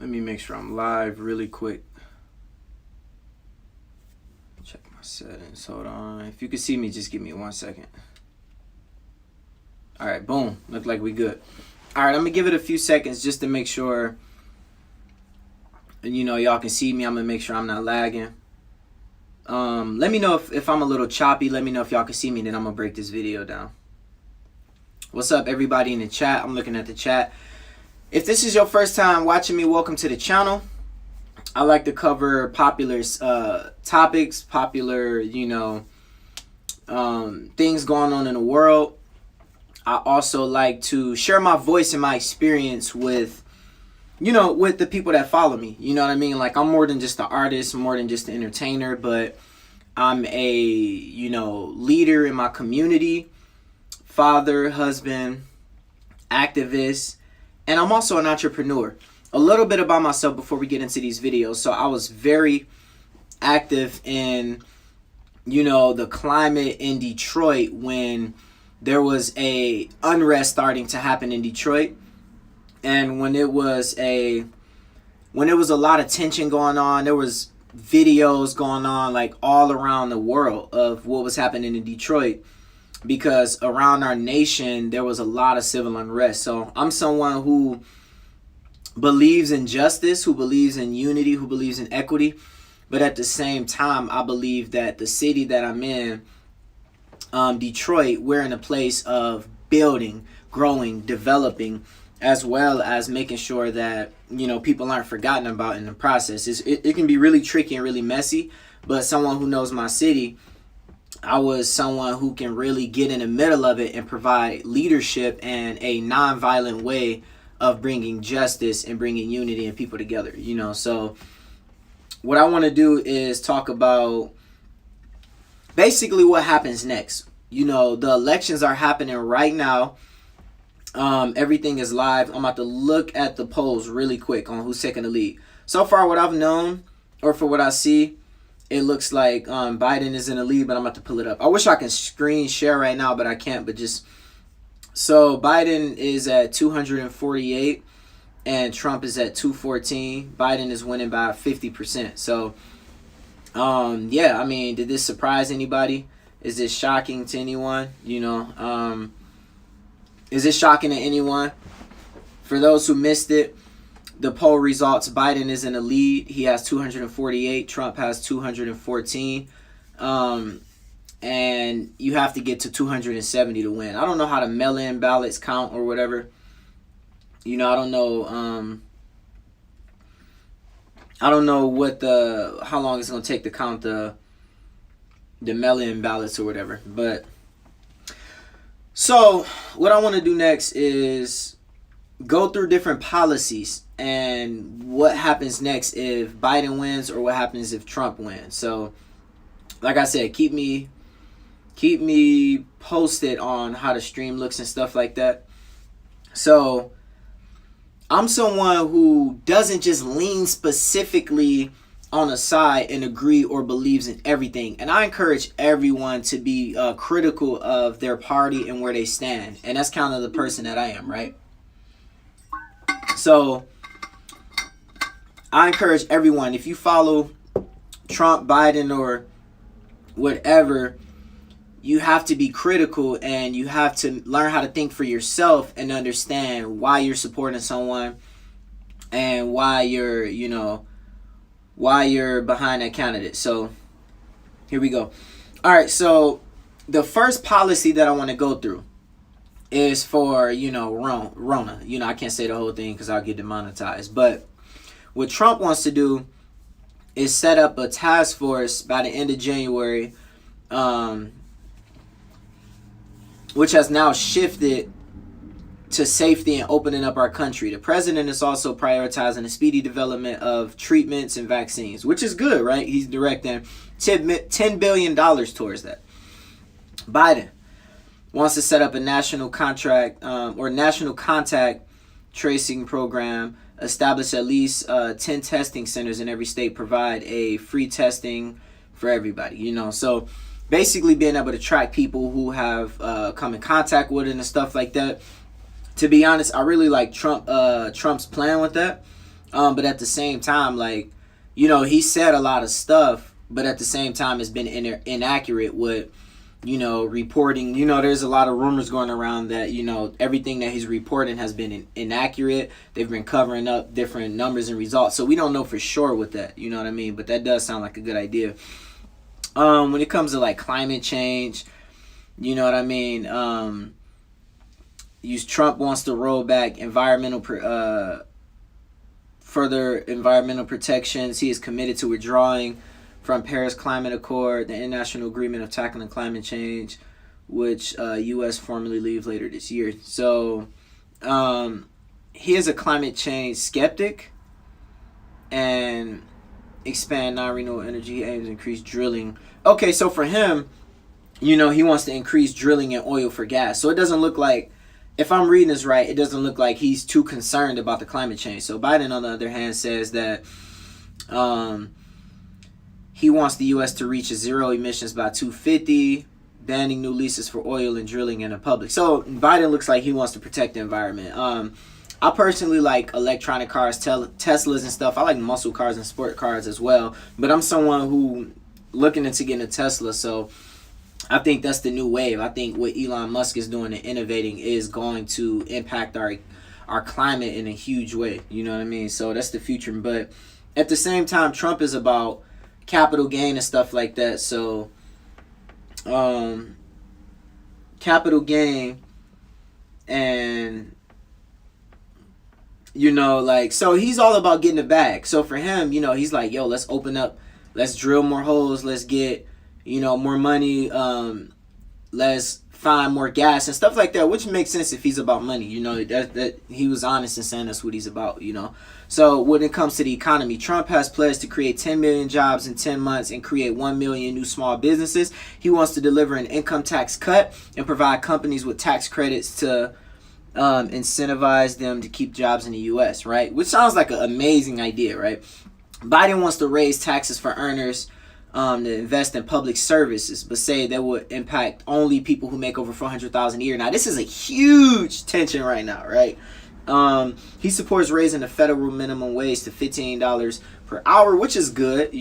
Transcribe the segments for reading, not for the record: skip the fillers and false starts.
Let me make sure I'm live really quick. Check my settings. Hold on. If you can see me, just give me 1 second. All right, boom. Look like we good. All right, I'm gonna give it a few seconds just to make sure, y'all can see me. I'm gonna make sure I'm not lagging. Let me know if I'm a little choppy. Let me know if y'all can see me, then I'm gonna break this video down. What's up, everybody in the chat? I'm looking at the chat. If this is your first time watching me, welcome to the channel. I like to cover popular topics, popular, things going on in the world. I also like to share my voice and my experience with the people that follow me. You know what I mean? Like, I'm more than just an artist, more than just an entertainer, but I'm a, leader in my community, father, husband, activist, and I'm also an entrepreneur. A little bit about myself before we get into these videos. So I was very active in, the climate in Detroit when there was a unrest starting to happen in Detroit. And when it was a lot of tension going on, there was videos going on like all around the world of what was happening in Detroit, because around our nation there was a lot of civil unrest. So I'm someone who believes in justice, who believes in unity, who believes in equity, but at the same time I believe that the city that I'm in, Detroit, we're in a place of building, growing, developing, as well as making sure that people aren't forgotten about in the process. It can be really tricky and really messy, but someone who knows my city, I was someone who can really get in the middle of it and provide leadership and a non-violent way of bringing justice and bringing unity and people together. So what I want to do is talk about basically what happens next. The elections are happening right now. Everything is live. I'm about to look at the polls really quick on who's taking the lead. So far, what I've known, or for what I see, it looks like Biden is in the lead, but I'm about to pull it up. I wish I can screen share right now, but I can't. So Biden is at 248 and Trump is at 214. Biden is winning by 50%. So, yeah, I mean, did this surprise anybody? Is this shocking to anyone? Is this shocking to anyone? For those who missed it, the poll results, Biden is in the lead. He has 248. Trump has 214. And you have to get to 270 to win. I don't know how the mail-in ballots count or whatever. I don't know. I don't know how long it's gonna take to count the mail-in ballots or whatever. But so what I want to do next is go through different policies and what happens next if Biden wins or what happens if Trump wins. So, like I said, keep me posted on how the stream looks and stuff like that. So I'm someone who doesn't just lean specifically on a side and agree or believes in everything. And I encourage everyone to be critical of their party and where they stand. And that's kind of the person that I am, right? So I encourage everyone, if you follow Trump, Biden, or whatever, you have to be critical and you have to learn how to think for yourself and understand why you're supporting someone and why you're behind that candidate. So here we go. All right, so the first policy that I want to go through is for, Rona. I can't say the whole thing because I'll get demonetized. But what Trump wants to do is set up a task force by the end of January, which has now shifted to safety and opening up our country. The president is also prioritizing the speedy development of treatments and vaccines, which is good, right? He's directing $10 billion towards that. Biden wants to set up a national contact tracing program, establish at least 10 testing centers in every state, provide a free testing for everybody, So basically being able to track people who have come in contact with it and stuff like that. To be honest, I really like Trump's plan with that. But at the same time, like, he said a lot of stuff, but at the same time, it's been inaccurate with, reporting. There's a lot of rumors going around that, everything that he's reporting has been inaccurate. They've been covering up different numbers and results. So we don't know for sure with that, you know what I mean? But that does sound like a good idea. When it comes to like climate change, you know what I mean? Trump wants to roll back further environmental protections. He is committed to withdrawing from Paris Climate Accord, the international agreement of tackling climate change, which U.S. formally leave later this year. So he is a climate change skeptic and expand non-renewable energy. He aims to increase drilling. Okay, so for him, he wants to increase drilling in oil for gas. So it doesn't look like, if I'm reading this right, it doesn't look like he's too concerned about the climate change. So Biden, on the other hand, says that he wants the U.S. to reach a zero emissions by 2050, banning new leases for oil and drilling in the public. So Biden looks like he wants to protect the environment. I personally like electronic cars, Teslas and stuff. I like muscle cars and sport cars as well. But I'm someone who looking into getting a Tesla, so I think that's the new wave. I think what Elon Musk is doing and innovating is going to impact our climate in a huge way. You know what I mean? So that's the future. But at the same time, Trump is about capital gain and stuff like that. So capital gain and so he's all about getting it back. So for him, he's like, yo, let's open up, let's drill more holes, let's get more money, let's find more gas and stuff like that, which makes sense if he's about money. That he was honest in saying that's what he's about. So when it comes to the economy, Trump has pledged to create 10 million jobs in 10 months and create 1 million new small businesses. He wants to deliver an income tax cut and provide companies with tax credits to incentivize them to keep jobs in the U.S., right? Which sounds like an amazing idea, right? Biden wants to raise taxes for earners to invest in public services, but say that would impact only people who make over $400,000 a year. Now, this is a huge tension right now, right? He supports raising the federal minimum wage to $15 per hour, which is good,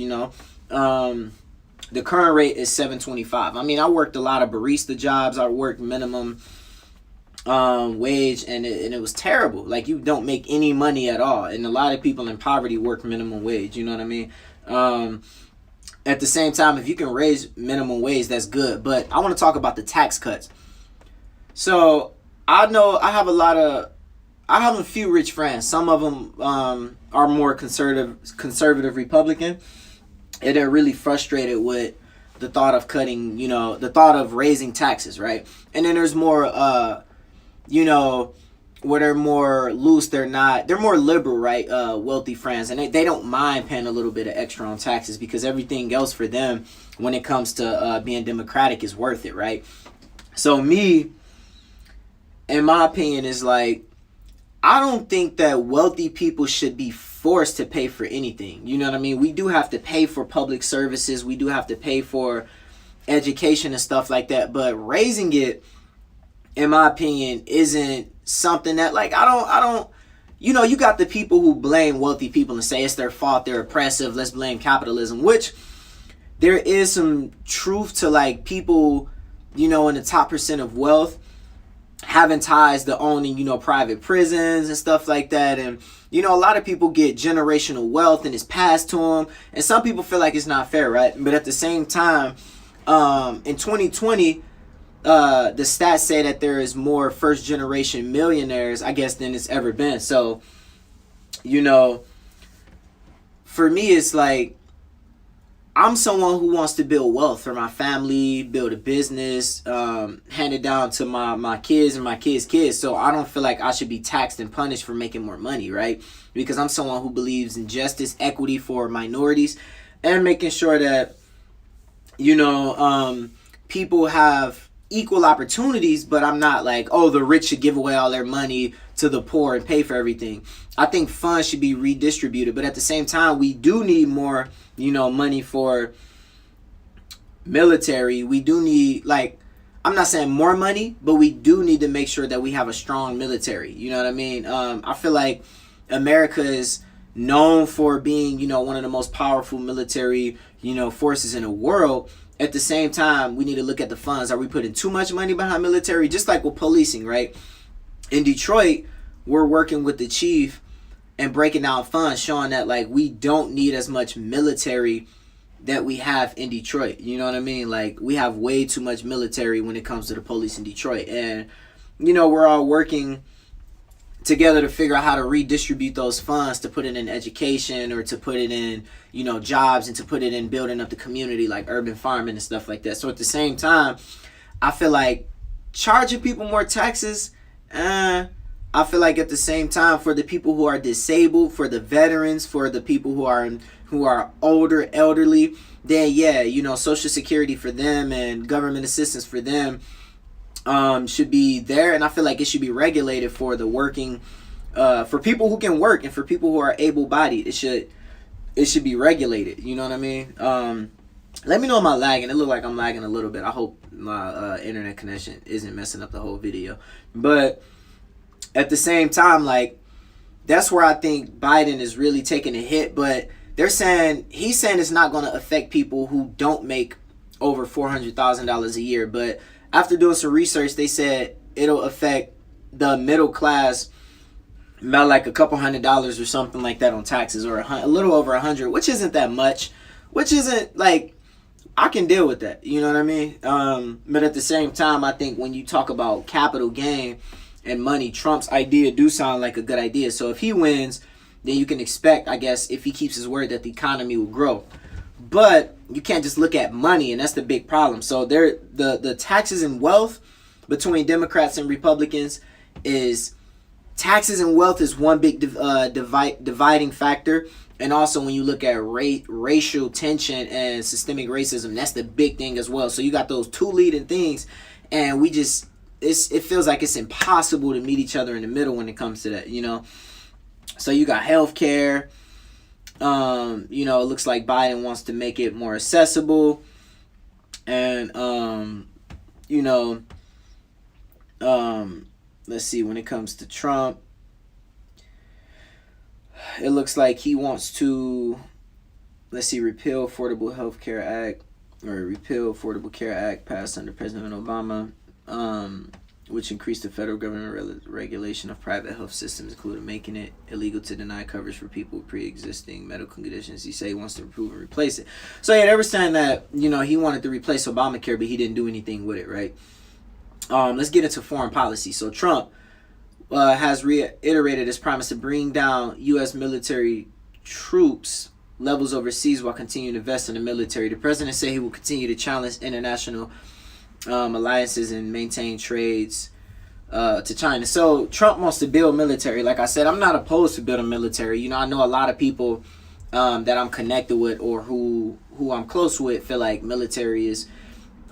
The current rate is $7.25. I mean, I worked a lot of barista jobs. I worked minimum wage, and it was terrible. Like, you don't make any money at all, and a lot of people in poverty work minimum wage. You know what I mean? At the same time, if you can raise minimum wage, that's good. But I want to talk about the tax cuts. So I know I have a few rich friends. Some of them are more conservative Republican, and they're really frustrated with the thought of cutting, the thought of raising taxes, right? And then there's more where they're more loose, they're more liberal, right? Wealthy friends, and they don't mind paying a little bit of extra on taxes because everything else for them when it comes to being democratic is worth it, right? So me, in my opinion, is like, I don't think that wealthy people should be forced to pay for anything. You know what I mean? We do have to pay for public services. We do have to pay for education and stuff like that. But raising it, in my opinion, isn't something that, like, I don't, you got the people who blame wealthy people and say it's their fault, they're oppressive, let's blame capitalism, which there is some truth to, like, people, in the top percent of wealth having ties to owning, private prisons and stuff like that. And, a lot of people get generational wealth and it's passed to them. And some people feel like it's not fair, right? But at the same time, in 2020, the stats say that there is more first generation millionaires, I guess, than it's ever been. So, for me, it's like, I'm someone who wants to build wealth for my family, build a business, hand it down to my kids and my kids' kids. So I don't feel like I should be taxed and punished for making more money, right? Because I'm someone who believes in justice, equity for minorities, and making sure that, people have equal opportunities, but I'm not like, oh, the rich should give away all their money to the poor and pay for everything. I think funds should be redistributed, but at the same time, we do need more, money for military. We do need, like, I'm not saying more money, but we do need to make sure that we have a strong military. You know what I mean? I feel like America is, known for being, you know, one of the most powerful military, you know, forces in the world. At the same time, we need to look at the funds. Are we putting too much money behind military? Just like with policing, right? In Detroit, we're working with the chief and breaking down funds, showing that like we don't need as much military that we have in Detroit. You know what I mean? Like, we have way too much military when it comes to the police in Detroit. And, you know, we're all working together to figure out how to redistribute those funds, to put it in education, or to put it in, you know, jobs, and to put it in building up the community, like urban farming and stuff like that. So at the same time, I feel like charging people more taxes, I feel like at the same time, for the people who are disabled, for the veterans, for the people who are older, elderly, then yeah, you know, Social Security for them and government assistance for them should be there. And I feel like it should be regulated for the working, for people who can work, and for people who are able-bodied. It should be regulated. You know what I mean? Let me know if I'm lagging. It looks like I'm lagging a little bit. I hope my internet connection isn't messing up the whole video. But at the same time, like, that's where I think Biden is really taking a hit. But he's saying it's not going to affect people who don't make over $400,000 a year. But after doing some research, they said it'll affect the middle class about like a couple $100 or something like that on taxes, or a little over 100, which isn't that much, which isn't like, I can deal with that. You know what I mean? But at the same time, I think when you talk about capital gain and money, Trump's idea do sound like a good idea. So if he wins, then you can expect, I guess, if he keeps his word, that the economy will grow. But you can't just look at money, and that's the big problem. So the taxes and wealth between Democrats and Republicans is, taxes and wealth is one big dividing factor. And also when you look at racial tension and systemic racism, that's the big thing as well. So you got those two leading things, and it feels like it's impossible to meet each other in the middle when it comes to that, you know. So you got healthcare. You know, it looks like Biden wants to make it more accessible. And, you know, let's see, when it comes to Trump, it looks like he wants to, repeal Affordable Health Care Act, or repeal Affordable Care Act passed under President Obama, which increased the federal government regulation of private health systems, including making it illegal to deny coverage for people with pre-existing medical conditions. He said he wants to improve and replace it. So yeah, they were saying that, you know, he wanted to replace Obamacare, but he didn't do anything with it, right? Let's get into foreign policy. So Trump has reiterated his promise to bring down U.S. military troops levels overseas while continuing to invest in the military. The president said he will continue to challenge international alliances and maintain trades to China. So Trump wants to build military. Like I said, I'm not opposed to building military. You know, I know a lot of people that I'm connected with, or who I'm close with, feel like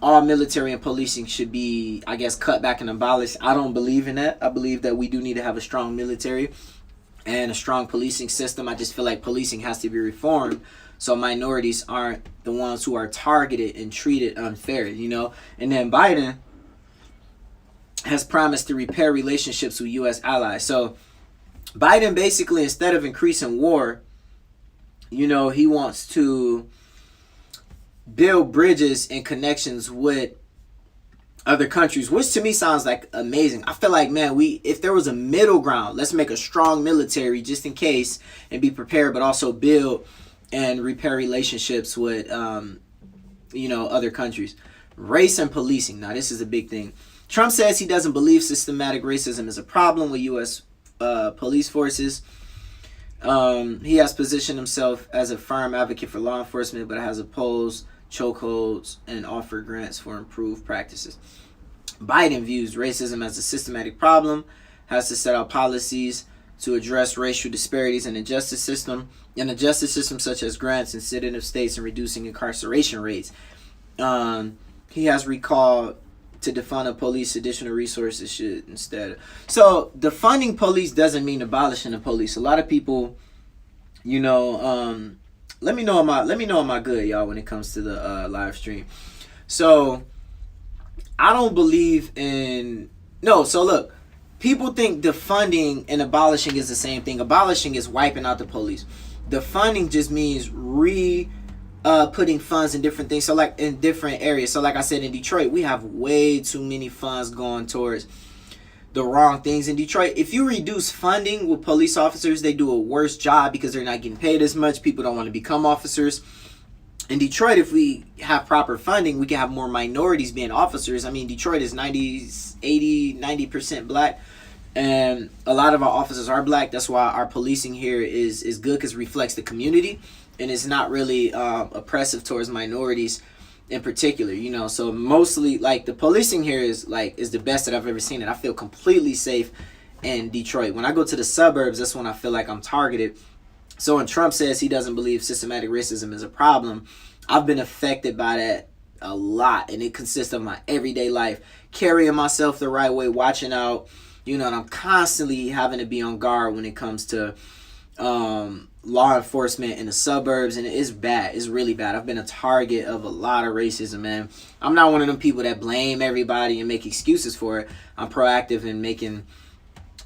all military and policing should be, I guess, cut back and abolished. I don't believe in that. I believe that we do need to have a strong military and a strong policing system. I just feel like policing has to be reformed so minorities aren't the ones who are targeted and treated unfair, you know. And then Biden has promised to repair relationships with U.S. allies. So Biden basically, instead of increasing war, you know, he wants to build bridges and connections with other countries, which to me sounds like amazing. I feel like, man, if there was a middle ground, let's make a strong military just in case and be prepared, but also build and repair relationships with, you know, other countries. Race and policing. Now, this is a big thing. Trump says he doesn't believe systematic racism is a problem with U.S. Police forces. He has positioned himself as a firm advocate for law enforcement, but has opposed chokeholds and offered grants for improved practices. Biden views racism as a systematic problem, has to set out policies to address racial disparities in the justice system, such as grants in sensitive states and reducing incarceration rates. He has recalled to defund police, additional resources should instead. So defunding police doesn't mean abolishing the police. A lot of people, you know, let me know am I good, y'all, when it comes to the live stream. So I don't believe in, no, so look, people think defunding and abolishing is the same thing. Abolishing is wiping out the police. Defunding just means putting funds in different things. So like in different areas. So like I said, in Detroit, we have way too many funds going towards the wrong things. In Detroit, if you reduce funding with police officers, they do a worse job because they're not getting paid as much. People don't want to become officers. In Detroit, if we have proper funding, we can have more minorities being officers. I mean, Detroit is 90% black, and a lot of our officers are black. That's why our policing here is good, because it reflects the community, and it's not really oppressive towards minorities in particular, you know. So mostly, like, the policing here is the best that I've ever seen, and I feel completely safe in Detroit. When I go to the suburbs, that's when I feel like I'm targeted. So when Trump says he doesn't believe systematic racism is a problem, I've been affected by that a lot, and it consists of my everyday life, carrying myself the right way, watching out, you know, and I'm constantly having to be on guard when it comes to law enforcement in the suburbs, and it's bad. It's really bad. I've been a target of a lot of racism, man. I'm not one of them people that blame everybody and make excuses for it. I'm proactive in making,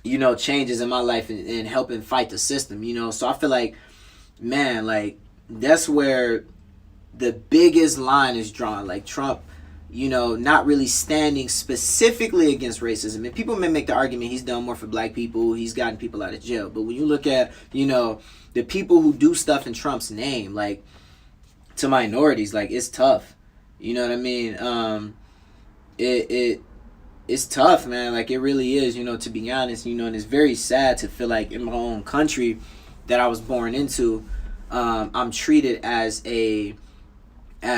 you know, changes in my life and helping fight the system, you know. So I feel like, man, like, that's where the biggest line is drawn. Like, Trump, you know, not really standing specifically against racism. And people may make the argument he's done more for black people, he's gotten people out of jail. But when you look at, you know, the people who do stuff in Trump's name, like, to minorities, like, it's tough. You know what I mean? It's tough, man. Like, it really is, you know, to be honest, you know. And it's very sad to feel like in my own country that I was born into, I'm treated as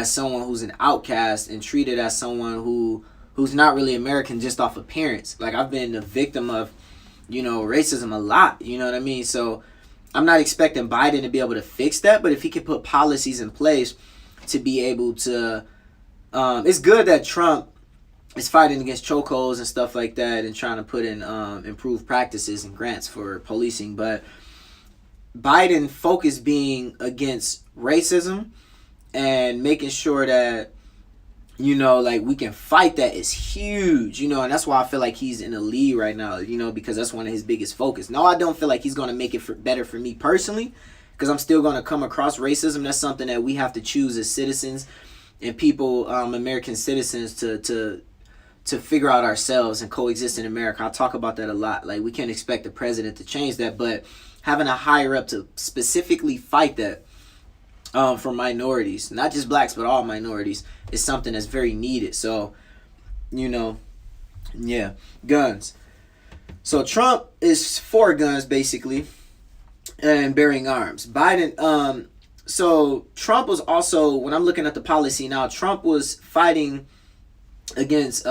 someone who's an outcast, and treated as someone who's not really American just off appearance. Like, I've been a victim of, you know, racism a lot, you know what I mean? So I'm not expecting Biden to be able to fix that, but if he could put policies in place to be able to, it's good that Trump is fighting against chokeholds and stuff like that, and trying to put in improved practices and grants for policing. But Biden focus being against racism and making sure that, you know, like, we can fight that is huge, you know. And that's why I feel like he's in the lead right now, you know, because that's one of his biggest focus. No, I don't feel like he's going to make it better for me personally, because I'm still going to come across racism. That's something that we have to choose as citizens and people, American citizens, to figure out ourselves and coexist in America. I talk about that a lot. Like, we can't expect the president to change that, but having a higher up to specifically fight that for minorities, not just blacks, but all minorities, is something that's very needed. So, you know, yeah, guns. So Trump is for guns, basically, and bearing arms. Biden, so Trump was also, when I'm looking at the policy now, Trump was fighting against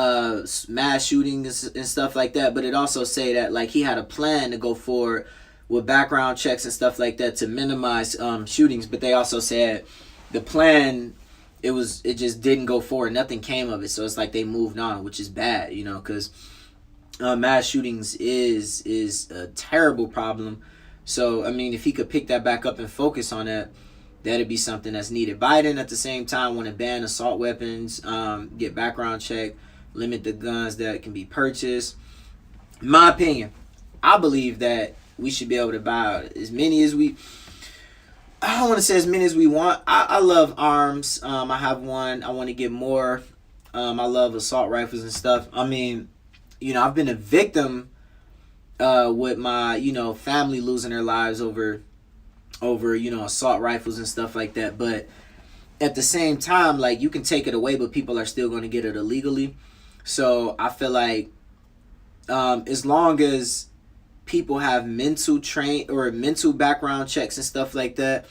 mass shootings and stuff like that, but it also say that, like, he had a plan to go forward with background checks and stuff like that to minimize shootings. But they also said the plan, it just didn't go forward. Nothing came of it. So it's like they moved on, which is bad, you know, because mass shootings is a terrible problem. So, I mean, if he could pick that back up and focus on that, that'd be something that's needed. Biden, at the same time, want to ban assault weapons, get background check, limit the guns that can be purchased. In my opinion, I believe that we should be able to buy as many as I don't want to say as many as we want. I love arms. I have one. I want to get more. I love assault rifles and stuff. I mean, you know, I've been a victim with my, you know, family losing their lives over, you know, assault rifles and stuff like that. But at the same time, like, you can take it away, but people are still going to get it illegally. So I feel like as long as people have mental background checks and stuff like that,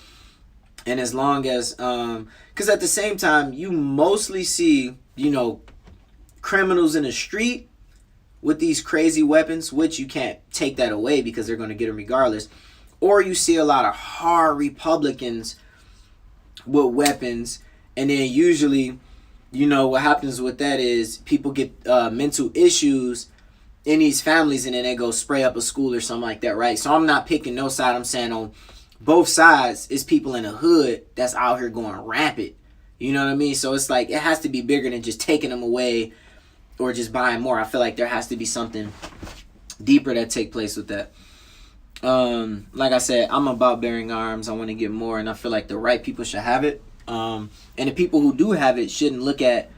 and as long as because at the same time, you mostly see, you know, criminals in the street with these crazy weapons, which you can't take that away because they're going to get them regardless. Or you see a lot of hard Republicans with weapons, and then usually, you know, what happens with that is people get mental issues in these families, and then they go spray up a school or something like that, right? So I'm not picking no side. I'm saying on both sides is people in the hood that's out here going rampant. You know what I mean? So it's like, it has to be bigger than just taking them away or just buying more. I feel like there has to be something deeper that take place with that. Like I said, I'm about bearing arms. I want to get more, and I feel like the right people should have it. And the people who do have it shouldn't look at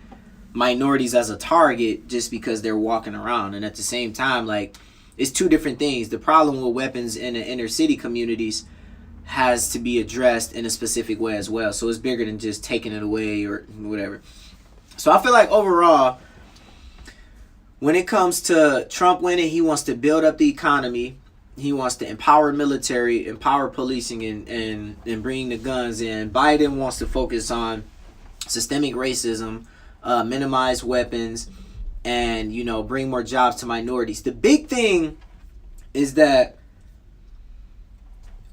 minorities as a target just because they're walking around. And at the same time, like, it's two different things. The problem with weapons in the inner city communities has to be addressed in a specific way as well. So it's bigger than just taking it away or whatever. So I feel like overall, when it comes to Trump winning, he wants to build up the economy. He wants to empower military, empower policing, and bring the guns in. Biden wants to focus on systemic racism, minimize weapons, and, you know, bring more jobs to minorities. The big thing is that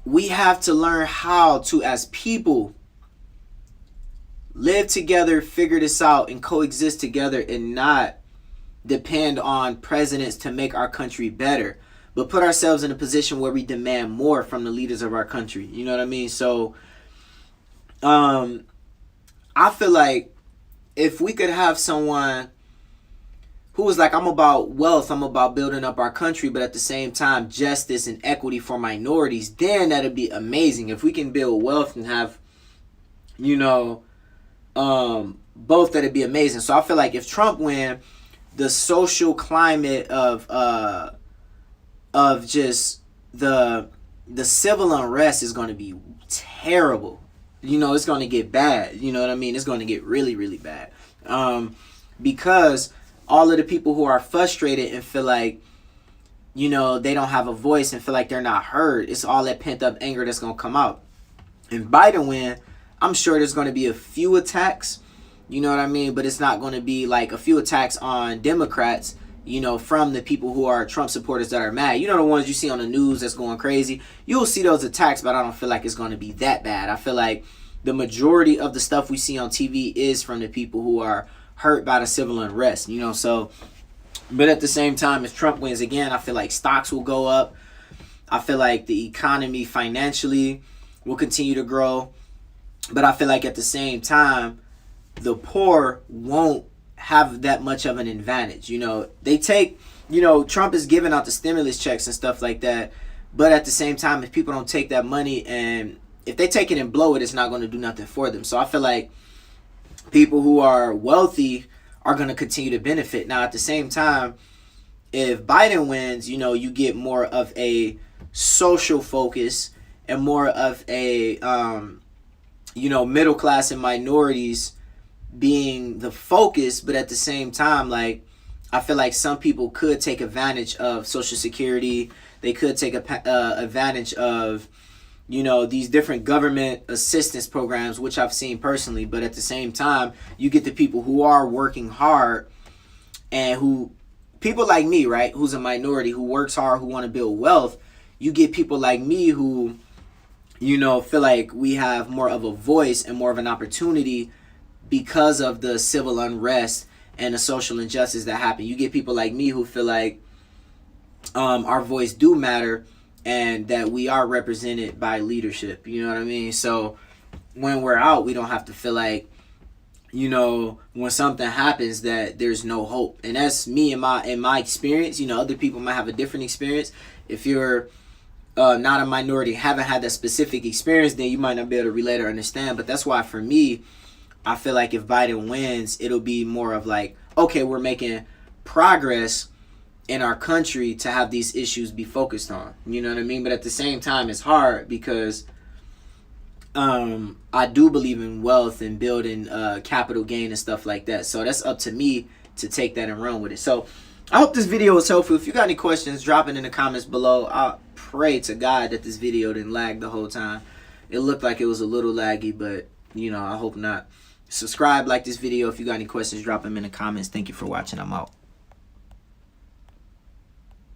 we have to learn how to, as people, live together, figure this out, and coexist together, and not depend on presidents to make our country better, but put ourselves in a position where we demand more from the leaders of our country. You know what I mean? So I feel like if we could have someone who was like, I'm about wealth, I'm about building up our country, but at the same time, justice and equity for minorities, then that'd be amazing. If we can build wealth and have, you know, both, that'd be amazing. So I feel like if Trump win, the social climate of just the civil unrest is going to be terrible. You know, it's going to get bad. You know what I mean? It's going to get really, really bad. Because all of the people who are frustrated and feel like, you know, they don't have a voice and feel like they're not heard, it's all that pent up anger that's going to come out. If Biden win, I'm sure there's going to be a few attacks, you know what I mean? But it's not going to be like a few attacks on Democrats, you know, from the people who are Trump supporters that are mad. You know, the ones you see on the news that's going crazy. You'll see those attacks, but I don't feel like it's going to be that bad. I feel like the majority of the stuff we see on TV is from the people who are hurt by the civil unrest, you know. So, but at the same time, if Trump wins again, I feel like stocks will go up. I feel like the economy financially will continue to grow. But I feel like at the same time, the poor won't have that much of an advantage. You know, they take, you know, Trump is giving out the stimulus checks and stuff like that. But at the same time, if people don't take that money, and if they take it and blow it, it's not going to do nothing for them. So I feel like people who are wealthy are going to continue to benefit. Now, at the same time, if Biden wins, you know, you get more of a social focus and more of a, you know, middle class and minorities being the focus. But at the same time, like, I feel like some people could take advantage of Social Security. They could take advantage of, you know, these different government assistance programs, which I've seen personally. But at the same time, you get the people who are working hard and who, people like me, right, who's a minority, who works hard, who want to build wealth. You get people like me who, you know, feel like we have more of a voice and more of an opportunity because of the civil unrest and the social injustice that happen. You get people like me who feel like our voice do matter, and that we are represented by leadership. You know what I mean? So when we're out, we don't have to feel like, you know, when something happens that there's no hope. And that's me in my experience. You know, other people might have a different experience. If you're not a minority, haven't had that specific experience, then you might not be able to relate or understand. But that's why for me, I feel like if Biden wins, it'll be more of like, okay, we're making progress in our country to have these issues be focused on. You know what I mean? But at the same time, it's hard because I do believe in wealth and building capital gain and stuff like that. So that's up to me to take that and run with it. So I hope this video was helpful. If you got any questions, drop it in the comments below. I pray to God that this video didn't lag the whole time. It looked like it was a little laggy, but, you know, I hope not. Subscribe, like this video. If you got any questions, drop them in the comments. Thank you for watching. I'm out.